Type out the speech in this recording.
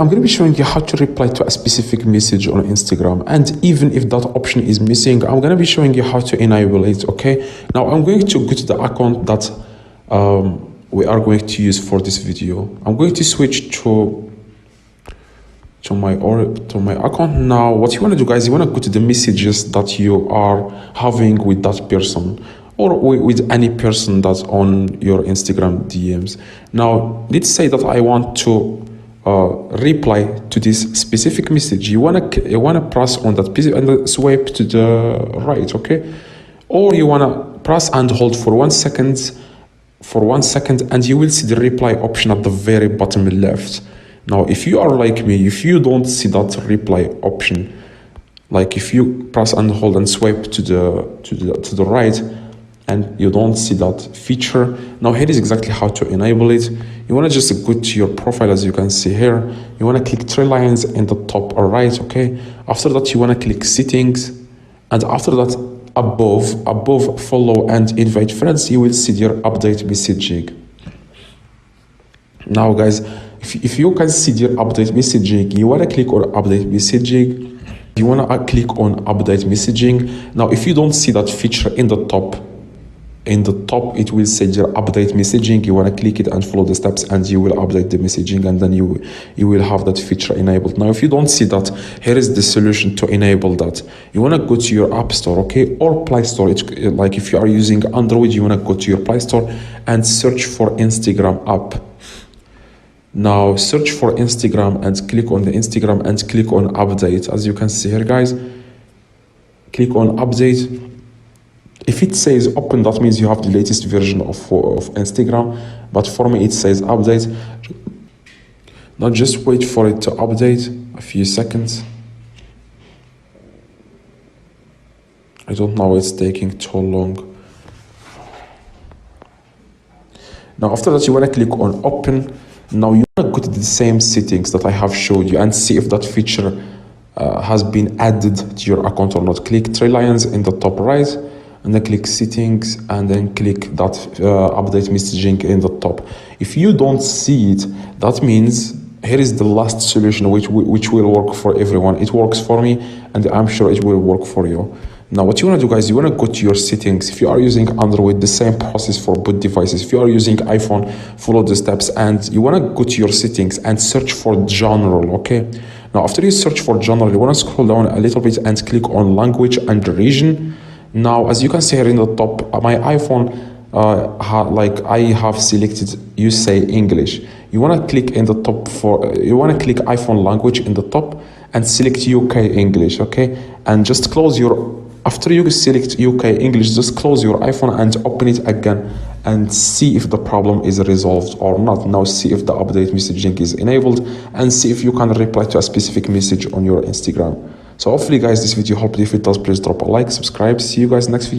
I'm going to be showing you how to reply to a specific message on Instagram, and even if that option is missing, I'm going to be showing you how to enable it. Okay, now I'm going to go to the account that we are going to use for this video. I'm going to switch to my account. Now what you want to do, guys, you want to go to the messages that you are having with that person or with any person that's on your Instagram DMs. Now let's say that I want to reply to this specific message. You wanna press on that piece and swipe to the right, okay? Or you wanna press and hold for 1 second, and you will see the reply option at the very bottom left. Now, if you are like me, if you don't see that reply option, like if you press and hold and swipe to the right, and you don't see that feature, now here is exactly how to enable it. You want to just go to your profile, as you can see here. You want to click three lines in the top or right, okay? After that, you want to click settings, and after that, above follow and invite friends, you will see your update messaging. Now, guys, if you can see your update messaging, you want to click on update messaging. You want to click on update messaging. Now, if you don't see that feature in the top, it will say your update messaging. You want to click it and follow the steps, and you will update the messaging, and then you will have that feature enabled. Now, if you don't see that, here is the solution to enable that. You want to go to your App Store, okay, or Play Store. It's like if you are using Android, you want to go to your Play Store and search for Instagram app. Now search for Instagram and click on the Instagram and click on update. As you can see here, guys, click on update. If it says open, that means you have the latest version of Instagram, but for me it says update. Now just wait for it to update a few seconds. I don't know, it's taking too long. Now after that, you want to click on open. Now you want to go to the same settings that I have showed you and see if that feature has been added to your account or not. Click three lines in the top right, and then click settings, and then click that update messaging in the top. If you don't see it, that means here is the last solution which will work for everyone. It works for me, and I'm sure it will work for you. Now what you want to do, guys, you want to go to your settings. If you are using Android, the same process for both devices. If you are using iPhone, follow the steps, and you want to go to your settings and search for general, okay? Now after you search for general, you want to scroll down a little bit and click on language and region. Now, as you can see here in the top, my iPhone, I have selected USA English. You want to click in the top you want to click iPhone language in the top and select UK English, okay? And just close after you select UK English, just close your iPhone and open it again and see if the problem is resolved or not. Now see if the update messaging is enabled and see if you can reply to a specific message on your Instagram. So hopefully, guys, this video helped. If it does, please drop a like, subscribe. See you guys next video.